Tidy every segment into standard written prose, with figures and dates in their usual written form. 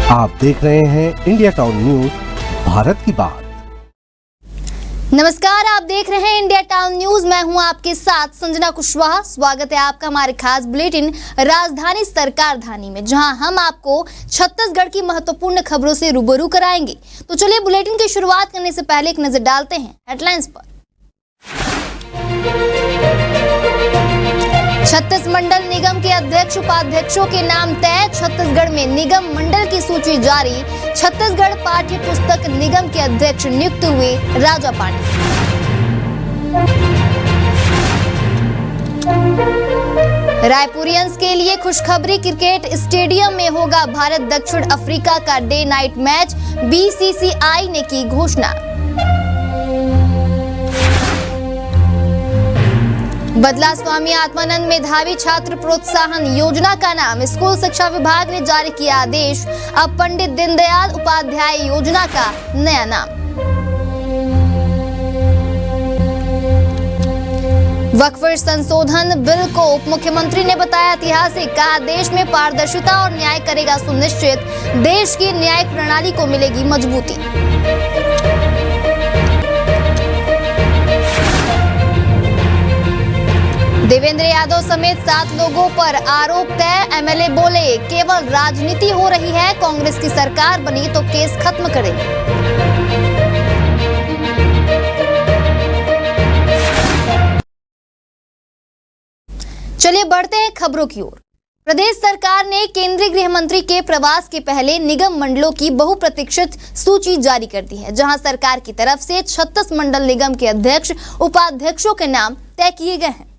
आप देख रहे हैं इंडिया टाउन न्यूज, भारत की बात। नमस्कार, आप देख रहे हैं इंडिया टाउन न्यूज। मैं हूं आपके साथ संजना कुशवाहा। स्वागत है आपका हमारे खास बुलेटिन राजधानी सरकार धानी में, जहां हम आपको छत्तीसगढ़ की महत्वपूर्ण खबरों से रूबरू कराएंगे। तो चलिए बुलेटिन की शुरुआत करने से पहले एक नजर डालते हैं हेडलाइंस पर। छत्तीस मंडल निगम के अध्यक्ष उपाध्यक्षों के नाम तय। छत्तीसगढ़ में निगम मंडल की सूची जारी। छत्तीसगढ़ पाठ्य पुस्तक निगम के अध्यक्ष नियुक्त हुए राजा पांडे। रायपुरियंस के लिए खुशखबरी, क्रिकेट स्टेडियम में होगा भारत दक्षिण अफ्रीका का डे नाइट मैच। बीसीसीआई ने की घोषणा। बदला स्वामी आत्मानंद मेधावी छात्र प्रोत्साहन योजना का नाम। स्कूल शिक्षा विभाग ने जारी किया आदेश। अब पंडित दीनदयाल उपाध्याय योजना का नया नाम। वक्फ संशोधन बिल को उप मुख्यमंत्री ने बताया ऐतिहासिक। कहा देश में पारदर्शिता और न्याय करेगा सुनिश्चित। देश की न्यायिक प्रणाली को मिलेगी मजबूती। देवेंद्र यादव समेत 7 लोगों पर आरोप तय। एमएलए बोले केवल राजनीति हो रही है, कांग्रेस की सरकार बनी तो केस खत्म करेंगे। चलिए बढ़ते हैं खबरों की ओर। प्रदेश सरकार ने केंद्रीय गृह मंत्री के प्रवास के पहले निगम मंडलों की बहुप्रतीक्षित सूची जारी कर दी है, जहां सरकार की तरफ से 36 मंडल निगम के अध्यक्ष उपाध्यक्षों के नाम तय किए गए हैं।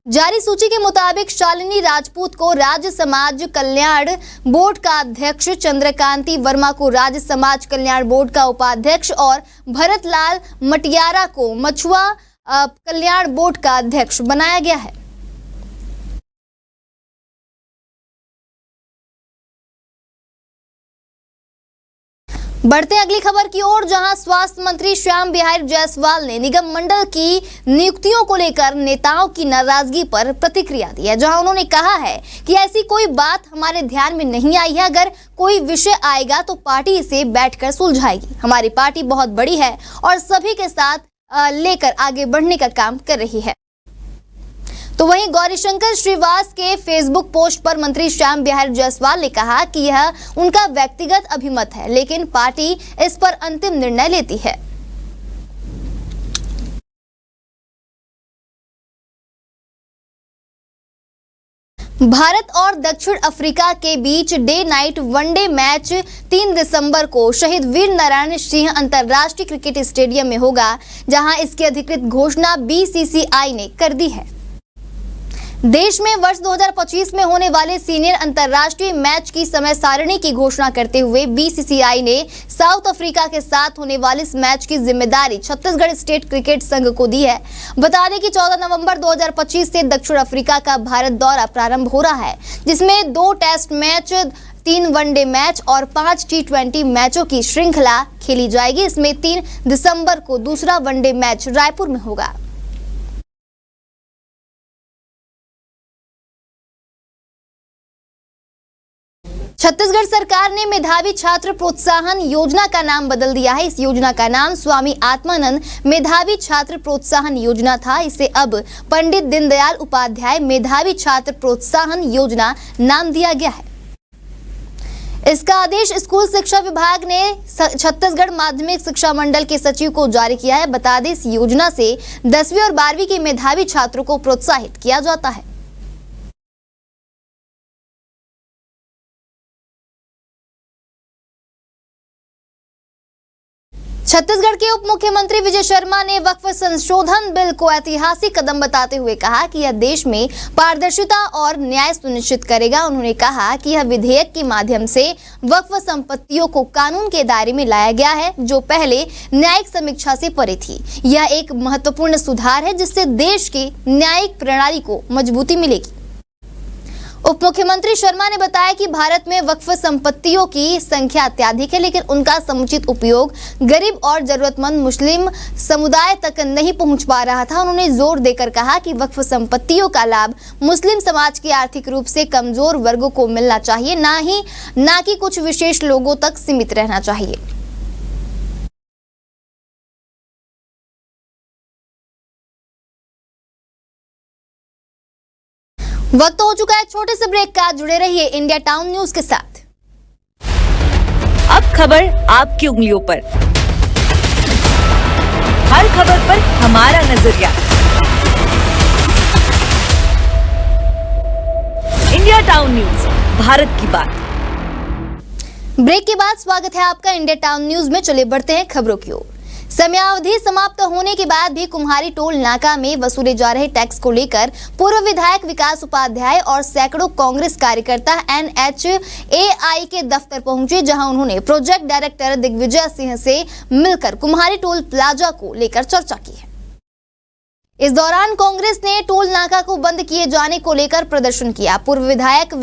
जारी सूची के मुताबिक शालिनी राजपूत को राज्य समाज कल्याण बोर्ड का अध्यक्ष, चंद्रकांति वर्मा को राज्य समाज कल्याण बोर्ड का उपाध्यक्ष और भरतलाल मटियारा को मछुआ कल्याण बोर्ड का अध्यक्ष बनाया गया है। बढ़ते हैं अगली खबर की ओर, जहां स्वास्थ्य मंत्री श्याम बिहारी जायसवाल ने निगम मंडल की नियुक्तियों को लेकर नेताओं की नाराजगी पर प्रतिक्रिया दी है। जहां उन्होंने कहा है कि ऐसी कोई बात हमारे ध्यान में नहीं आई है। अगर कोई विषय आएगा तो पार्टी इसे बैठकर सुलझाएगी। हमारी पार्टी बहुत बड़ी है और सभी के साथ लेकर आगे बढ़ने का काम कर रही है। तो वहीं गौरीशंकर श्रीवास के फेसबुक पोस्ट पर मंत्री श्याम बिहारी जायसवाल ने कहा कि यह उनका व्यक्तिगत अभिमत है, लेकिन पार्टी इस पर अंतिम निर्णय लेती है। भारत और दक्षिण अफ्रीका के बीच डे नाइट वनडे मैच 3 दिसंबर को शहीद वीर नारायण सिंह अंतर्राष्ट्रीय क्रिकेट स्टेडियम में होगा, जहां इसकी अधिकृत घोषणा बीसीसीआई ने कर दी है। देश में वर्ष 2025 में होने वाले सीनियर अंतर्राष्ट्रीय मैच की समय सारणी की घोषणा करते हुए बीसीसीआई ने साउथ अफ्रीका के साथ होने वाले इस मैच की जिम्मेदारी छत्तीसगढ़ स्टेट क्रिकेट संघ को दी है। बता दें कि 14 नवंबर 2025 से दक्षिण अफ्रीका का भारत दौरा प्रारंभ हो रहा है, जिसमें 2 टेस्ट मैच, 3 वनडे मैच और 5 T20 मैचों की श्रृंखला खेली जाएगी। इसमें 3 दिसंबर को दूसरा वनडे मैच रायपुर में होगा। छत्तीसगढ़ सरकार ने मेधावी छात्र प्रोत्साहन योजना का नाम बदल दिया है। इस योजना का नाम स्वामी आत्मानंद मेधावी छात्र प्रोत्साहन योजना था। इसे अब पंडित दीनदयाल उपाध्याय मेधावी छात्र प्रोत्साहन योजना नाम दिया गया है। इसका आदेश स्कूल शिक्षा विभाग ने छत्तीसगढ़ माध्यमिक शिक्षा मंडल के सचिव को जारी किया है। बता दें, इस योजना से 10वीं और 12वीं के मेधावी छात्रों को प्रोत्साहित किया जाता है। छत्तीसगढ़ के उप मुख्यमंत्री विजय शर्मा ने वक्फ संशोधन बिल को ऐतिहासिक कदम बताते हुए कहा कि यह देश में पारदर्शिता और न्याय सुनिश्चित करेगा। उन्होंने कहा कि यह विधेयक के माध्यम से वक्फ संपत्तियों को कानून के दायरे में लाया गया है, जो पहले न्यायिक समीक्षा से परे थी। यह एक महत्वपूर्ण सुधार है, जिससे देश की न्यायिक प्रणाली को मजबूती मिलेगी। उप मुख्यमंत्री शर्मा ने बताया कि भारत में वक्फ संपत्तियों की संख्या अत्यधिक है, लेकिन उनका समुचित उपयोग गरीब और जरूरतमंद मुस्लिम समुदाय तक नहीं पहुंच पा रहा था। उन्होंने जोर देकर कहा कि वक्फ संपत्तियों का लाभ मुस्लिम समाज के आर्थिक रूप से कमजोर वर्गों को मिलना चाहिए, ना कि कुछ विशेष लोगों तक सीमित रहना चाहिए। वक्त हो चुका है छोटे से ब्रेक का। जुड़े रहिए इंडिया टाउन न्यूज के साथ। अब खबर आपकी उंगलियों पर, हर खबर पर हमारा नजरिया। इंडिया टाउन न्यूज, भारत की बात। ब्रेक के बाद स्वागत है आपका इंडिया टाउन न्यूज में। चलिए बढ़ते हैं खबरों की ओर। समयावधि समाप्त होने के बाद भी कुम्हारी टोल नाका में वसूले जा रहे टैक्स को लेकर पूर्व विधायक विकास उपाध्याय और सैकड़ों कांग्रेस कार्यकर्ता NHAI के दफ्तर पहुंचे, जहां उन्होंने प्रोजेक्ट डायरेक्टर दिग्विजय सिंह से मिलकर कुम्हारी टोल प्लाजा को लेकर चर्चा की है। इस दौरान कांग्रेस ने टोल नाका को बंद किए जाने को लेकर प्रदर्शन किया। पूर्व विधायक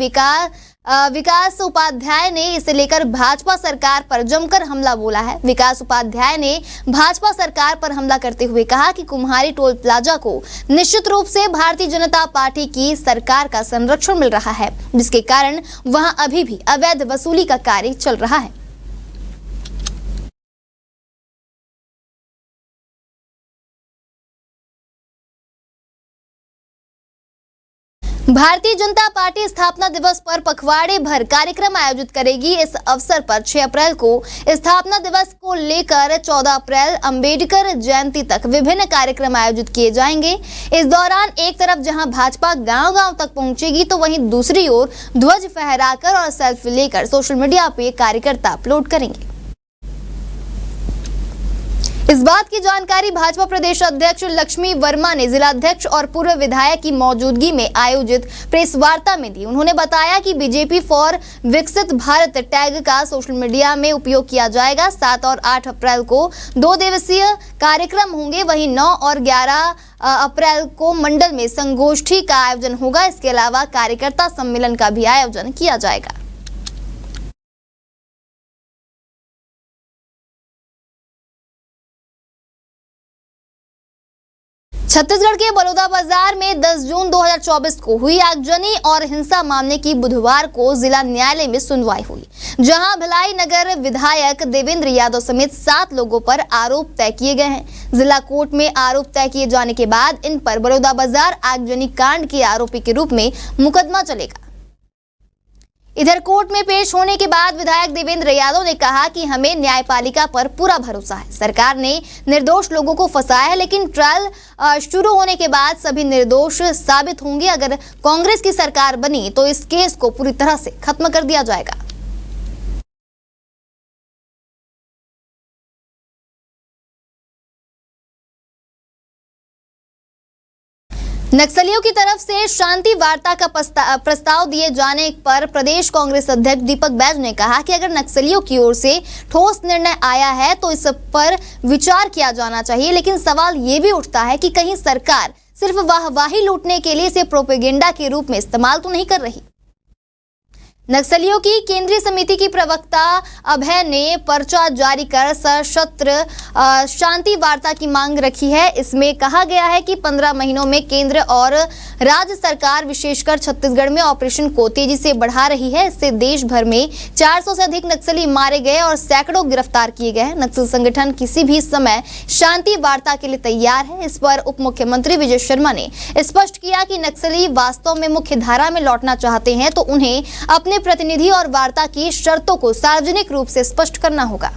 विकास उपाध्याय ने इसे लेकर भाजपा सरकार पर जमकर हमला बोला है। विकास उपाध्याय ने भाजपा सरकार पर हमला करते हुए कहा कि कुम्हारी टोल प्लाजा को निश्चित रूप से भारतीय जनता पार्टी की सरकार का संरक्षण मिल रहा है, जिसके कारण वहां अभी भी अवैध वसूली का कार्य चल रहा है। भारतीय जनता पार्टी स्थापना दिवस पर पखवाड़े भर कार्यक्रम आयोजित करेगी। इस अवसर पर 6 अप्रैल को स्थापना दिवस को लेकर 14 अप्रैल अंबेडकर जयंती तक विभिन्न कार्यक्रम आयोजित किए जाएंगे। इस दौरान एक तरफ जहां भाजपा गांव-गांव तक पहुंचेगी, तो वहीं दूसरी ओर ध्वज फहराकर और सेल्फी लेकर सोशल मीडिया पे कार्यकर्ता अपलोड करेंगे। इस बात की जानकारी भाजपा प्रदेश अध्यक्ष लक्ष्मी वर्मा ने जिलाध्यक्ष और पूर्व विधायक की मौजूदगी में आयोजित प्रेस वार्ता में दी। उन्होंने बताया कि बीजेपी फॉर विकसित भारत टैग का सोशल मीडिया में उपयोग किया जाएगा। 7 और 8 अप्रैल को 2 दिवसीय कार्यक्रम होंगे। वहीं 9 और 11 अप्रैल को मंडल में संगोष्ठी का आयोजन होगा। इसके अलावा कार्यकर्ता सम्मेलन का भी आयोजन किया जाएगा। छत्तीसगढ़ के बलौदा बाजार में 10 जून 2024 को हुई आगजनी और हिंसा मामले की बुधवार को जिला न्यायालय में सुनवाई हुई, जहां भिलाई नगर विधायक देवेंद्र यादव समेत 7 लोगों पर आरोप तय किए गए हैं। जिला कोर्ट में आरोप तय किए जाने के बाद इन पर बलौदा बाजार आगजनी कांड के आरोपी के रूप में मुकदमा चलेगा। इधर कोर्ट में पेश होने के बाद विधायक देवेंद्र यादव ने कहा कि हमें न्यायपालिका पर पूरा भरोसा है। सरकार ने निर्दोष लोगों को फंसाया है, लेकिन ट्रायल शुरू होने के बाद सभी निर्दोष साबित होंगे। अगर कांग्रेस की सरकार बनी तो इस केस को पूरी तरह से खत्म कर दिया जाएगा। नक्सलियों की तरफ से शांति वार्ता का प्रस्ताव दिए जाने पर प्रदेश कांग्रेस अध्यक्ष दीपक बैज ने कहा कि अगर नक्सलियों की ओर से ठोस निर्णय आया है तो इस पर विचार किया जाना चाहिए, लेकिन सवाल ये भी उठता है कि कहीं सरकार सिर्फ वाहवाही लूटने के लिए इसे प्रोपेगेंडा के रूप में इस्तेमाल तो नहीं कर रही। नक्सलियों की केंद्रीय समिति की प्रवक्ता अभय ने पर्चा जारी कर सशस्त्र शांति वार्ता की मांग रखी है। इसमें कहा गया है कि 15 महीनों में केंद्र और राज्य सरकार विशेषकर छत्तीसगढ़ में ऑपरेशन को तेजी से बढ़ा रही है। इससे देश भर में 400 से अधिक नक्सली मारे गए और सैकड़ों गिरफ्तार किए गए। नक्सल संगठन किसी भी समय शांति वार्ता के लिए तैयार है। इस पर उप मुख्यमंत्री विजय शर्मा ने स्पष्ट किया कि नक्सली वास्तव में मुख्य धारा में लौटना चाहते हैं तो उन्हें अपने प्रतिनिधि और वार्ता की शर्तों को सार्वजनिक रूप से स्पष्ट करना होगा।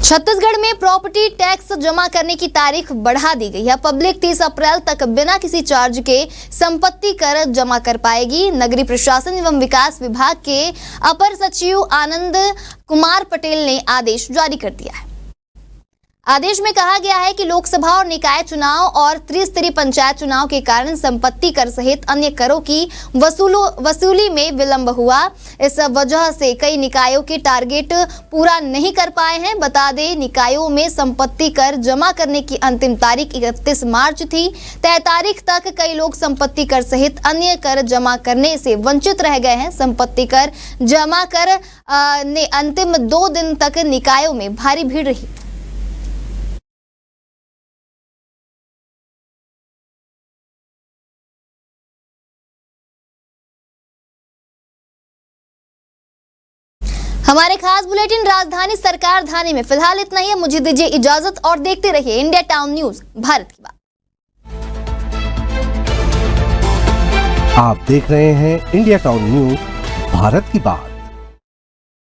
छत्तीसगढ़ में प्रॉपर्टी टैक्स जमा करने की तारीख बढ़ा दी गई है। पब्लिक 30 अप्रैल तक बिना किसी चार्ज के संपत्ति कर जमा कर पाएगी। नगरीय प्रशासन एवं विकास विभाग के अपर सचिव आनंद कुमार पटेल ने आदेश जारी कर दिया है। आदेश में कहा गया है कि लोकसभा और निकाय चुनाव और त्रिस्तरीय पंचायत चुनाव के कारण संपत्ति कर सहित अन्य करों की वसूली में विलंब हुआ। इस वजह से कई निकायों के टारगेट पूरा नहीं कर पाए हैं। बता दें, निकायों में संपत्ति कर जमा करने की अंतिम तारीख 31 मार्च थी। तय तारीख तक कई लोग संपत्ति कर सहित अन्य कर जमा करने से वंचित रह गए हैं। संपत्ति कर जमा कर ने अंतिम 2 दिन तक निकायों में भारी भीड़ रही। हमारे खास बुलेटिन राजधानी सरकार धानी में फिलहाल इतना ही है। मुझे दीजिए इजाजत और देखते रहिए इंडिया टाउन न्यूज भारत की बात। आप देख रहे हैं इंडिया टाउन न्यूज भारत की बात।